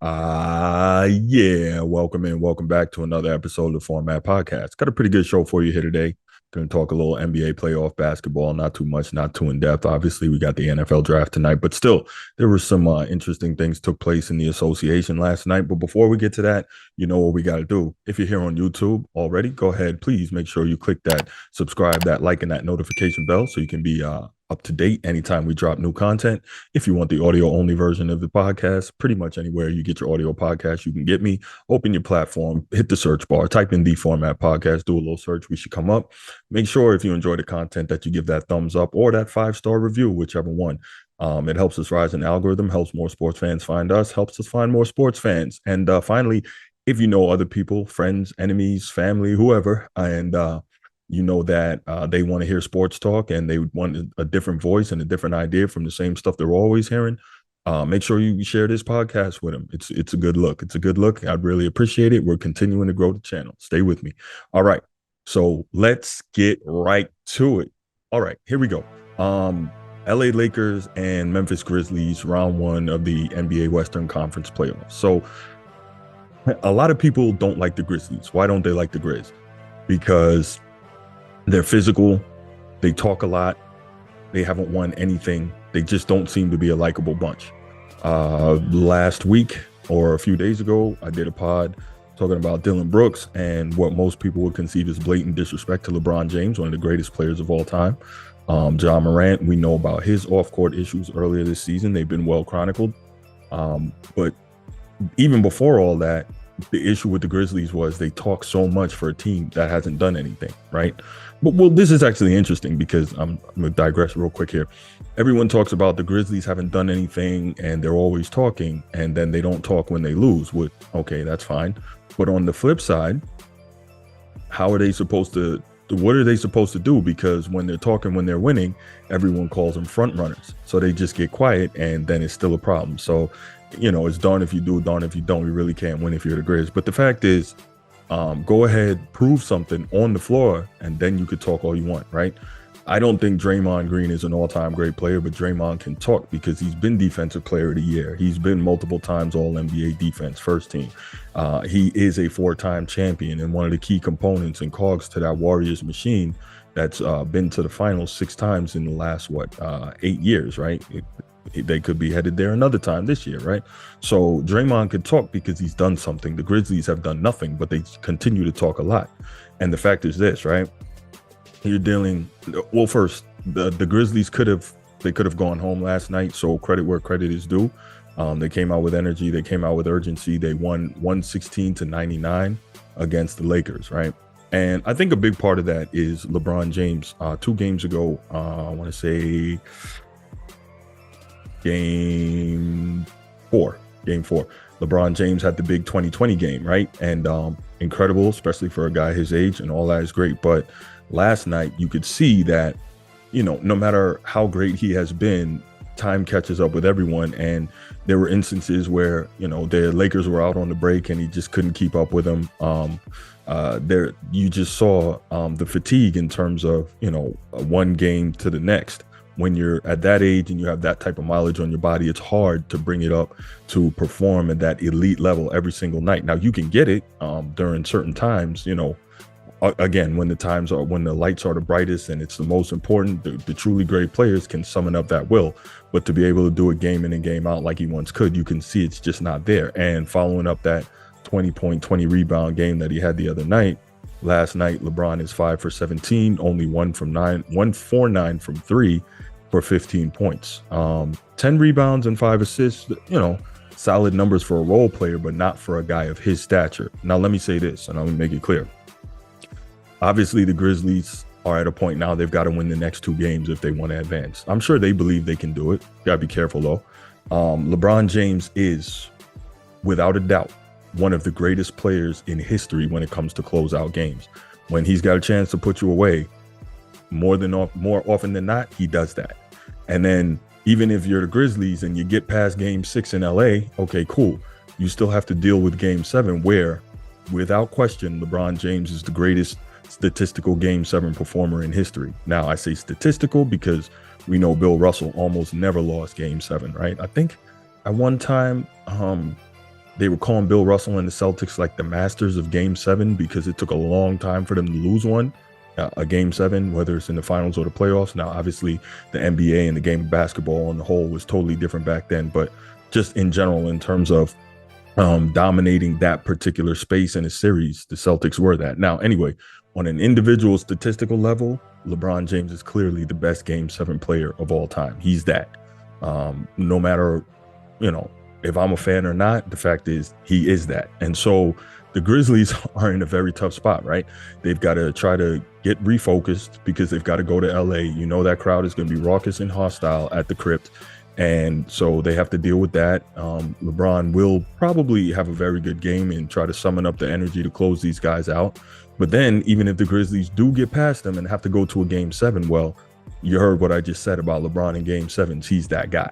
Yeah, welcome in. Welcome back to another episode of the Format Podcast. Got a pretty good show for you here today. Going to talk a little NBA playoff basketball, not too much, not too in depth. Obviously, we got the NFL draft tonight, but still, there were some interesting things took place in the association last night. But before we get to that, you know what we got to do. If you're here on YouTube already, go ahead. Please make sure you click that subscribe, that like, and that notification bell so you can be up to date anytime we drop new content. If you want the audio only version of the podcast, pretty much anywhere you get your audio podcast, you can get me. Open your platform, hit the search bar, type in the Format Podcast, do a little search. We should come up. Make sure if you enjoy the content that you give that thumbs up or that 5-star review, whichever one. It helps us rise in algorithm, helps more sports fans find us, helps us find more sports fans. And finally, if you know other people, friends, enemies, family, whoever, and you know that they want to hear sports talk and they want a different voice and a different idea from the same stuff they're always hearing, make sure you share this podcast with them. It's a good look. It's a good look. I'd really appreciate it. We're continuing to grow the channel. Stay with me. All right. So let's get right to it. All right, here we go. LA Lakers and Memphis Grizzlies, round one of the NBA Western Conference playoffs. So a lot of people don't like the Grizzlies. Why don't they like the Grizz? Because they're physical, they talk a lot, they haven't won anything. They just don't seem to be a likable bunch. Last week or a few days ago, I did a pod talking about Dylan Brooks and what most people would conceive as blatant disrespect to LeBron James, one of the greatest players of all time. Ja Morant, we know about his off-court issues earlier this season. They've been well chronicled. But even before all that, the issue with the Grizzlies was they talk so much for a team that hasn't done anything, right? But well, this is actually interesting because I'm gonna digress real quick here. Everyone talks about the Grizzlies haven't done anything and they're always talking, and then they don't talk when they lose. Okay, that's fine. But on the flip side, how are they supposed to? What are they supposed to do? Because when they're talking, when they're winning, everyone calls them front runners. So they just get quiet, and then it's still a problem. So, you know, it's darn if you do, darn if you don't. You really can't win if you're the Grizz. But the fact is, go ahead, prove something on the floor, and then you could talk all you want, right? I don't think Draymond Green is an all-time great player, but Draymond can talk because he's been Defensive Player of the Year. He's been multiple times All-NBA defense, first team. He is a 4-time champion and one of the key components and cogs to that Warriors machine that's been to the finals 6 times in the last, 8 years, right? They could be headed there another time this year, right? So Draymond could talk because he's done something. The Grizzlies have done nothing, but they continue to talk a lot. And the fact is this, right? You're dealing, well, first, the Grizzlies could have gone home last night, so credit where credit is due. They came out with energy, they came out with urgency. They won 116-99 against the Lakers, right? And I think a big part of that is LeBron James. 2 games ago, I want to say game four, LeBron James had the big 2020 game, right? And incredible, especially for a guy his age, and all that is great. But last night, you could see that, you know, no matter how great he has been, time catches up with everyone. And there were instances where, you know, the Lakers were out on the break and he just couldn't keep up with them. You just saw the fatigue in terms of, you know, one game to the next. When you're at that age and you have that type of mileage on your body, it's hard to bring it up to perform at that elite level every single night. Now, you can get it during certain times, you know, again, when the lights are the brightest and it's the most important, the truly great players can summon up that will. But to be able to do it game in and game out like he once could, you can see it's just not there. And following up that 20-point, 20-rebound game that he had the other night, last night, LeBron is 5 for 17, only 1 for 9 from 3 for 15 points. 10 rebounds and 5 assists, you know, solid numbers for a role player, but not for a guy of his stature. Now, let me say this, and I'm gonna make it clear. Obviously, the Grizzlies are at a point now they've got to win the next 2 games if they want to advance. I'm sure they believe they can do it. Gotta be careful, though. LeBron James is, without a doubt, one of the greatest players in history when it comes to closeout games. When he's got a chance to put you away, more often than not, he does that. And then even if you're the Grizzlies and you get past game 6 in LA, okay, cool. You still have to deal with game 7 where, without question, LeBron James is the greatest statistical game 7 performer in history. Now, I say statistical because we know Bill Russell almost never lost game 7, right? I think at one time, they were calling Bill Russell and the Celtics like the masters of Game 7 because it took a long time for them to lose one, a Game 7, whether it's in the finals or the playoffs. Now, obviously, the NBA and the game of basketball on the whole was totally different back then, but just in general, in terms of dominating that particular space in a series, the Celtics were that. Now, anyway, on an individual statistical level, LeBron James is clearly the best Game 7 player of all time. He's that. No matter, if I'm a fan or not, the fact is he is that. And so the Grizzlies are in a very tough spot, right? They've got to try to get refocused because they've got to go to LA. That crowd is going to be raucous and hostile at the Crypt. And so they have to deal with that. LeBron will probably have a very good game and try to summon up the energy to close these guys out. But then even if the Grizzlies do get past them and have to go to a Game 7, well, you heard what I just said about LeBron in Game 7s. He's that guy.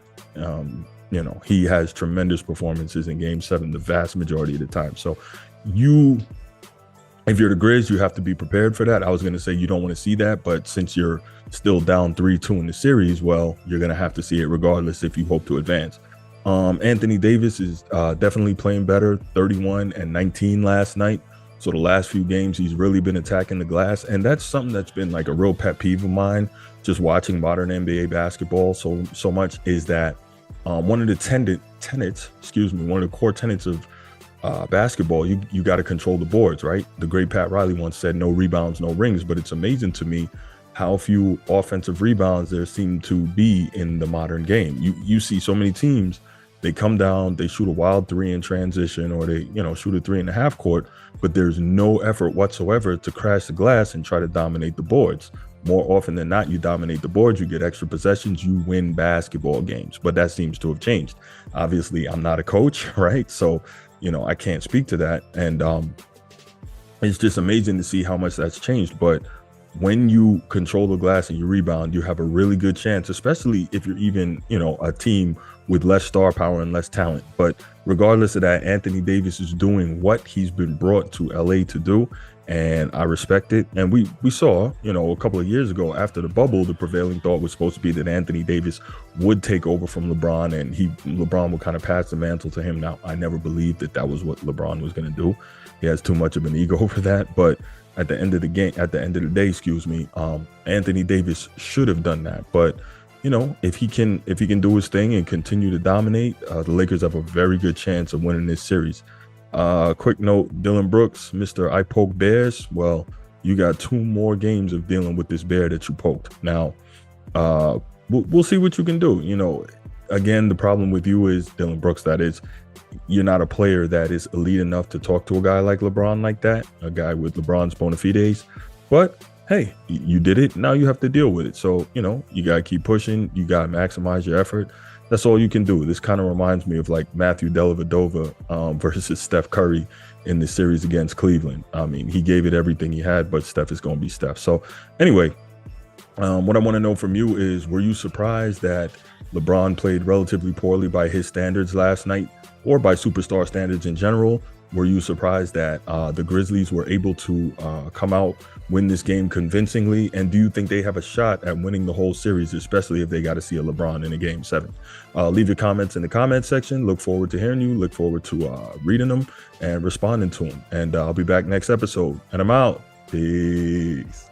He has tremendous performances in Game 7 the vast majority of the time. So if you're the Grizz, you have to be prepared for that. I was going to say you don't want to see that, but since you're still down 3-2 in the series, well, you're going to have to see it regardless if you hope to advance. Anthony Davis is definitely playing better, 31 and 19 last night. So the last few games, he's really been attacking the glass. And that's something that's been like a real pet peeve of mine, just watching modern NBA basketball so much, is that one of the core tenets of basketball, you got to control the boards, right? The great Pat Riley once said, no rebounds, no rings. But it's amazing to me how few offensive rebounds there seem to be in the modern game. You see so many teams, they come down, they shoot a wild 3 in transition, or they shoot a 3.5 court, but there's no effort whatsoever to crash the glass and try to dominate the boards. More often than not, you dominate the boards, you get extra possessions, you win basketball games. But that seems to have changed. Obviously, I'm not a coach, right? So I can't speak to that. And it's just amazing to see how much that's changed. But when you control the glass and you rebound, you have a really good chance, especially if you're even, a team with less star power and less talent. But regardless of that, Anthony Davis is doing what he's been brought to LA to do. And I respect it. And we saw, a couple of years ago after the bubble, the prevailing thought was supposed to be that Anthony Davis would take over from LeBron and LeBron would kind of pass the mantle to him. Now, I never believed that was what LeBron was going to do. He has too much of an ego for that. But at the end of the day, Anthony Davis should have done that. But if he can do his thing and continue to dominate, the Lakers have a very good chance of winning this series. Quick note, Dylan Brooks, Mr. I Poke Bears. Well, you got 2 more games of dealing with this bear that you poked. Now, we'll see what you can do. Again, the problem with you is, Dylan Brooks, that is, you're not a player that is elite enough to talk to a guy like LeBron like that, a guy with LeBron's bona fides. But hey, you did it. Now you have to deal with it. So, you got to keep pushing. You got to maximize your effort. That's all you can do. This kind of reminds me of like Matthew Dellavedova versus Steph Curry in the series against Cleveland. I mean, he gave it everything he had, but Steph is going to be Steph. So anyway, what I want to know from you is, were you surprised that LeBron played relatively poorly by his standards last night, or by superstar standards in general? Were you surprised that the Grizzlies were able to come out, win this game convincingly? And do you think they have a shot at winning the whole series, especially if they got to see a LeBron in a Game 7? Leave your comments in the comment section. Look forward to hearing you. Look forward to reading them and responding to them. And I'll be back next episode. And I'm out. Peace.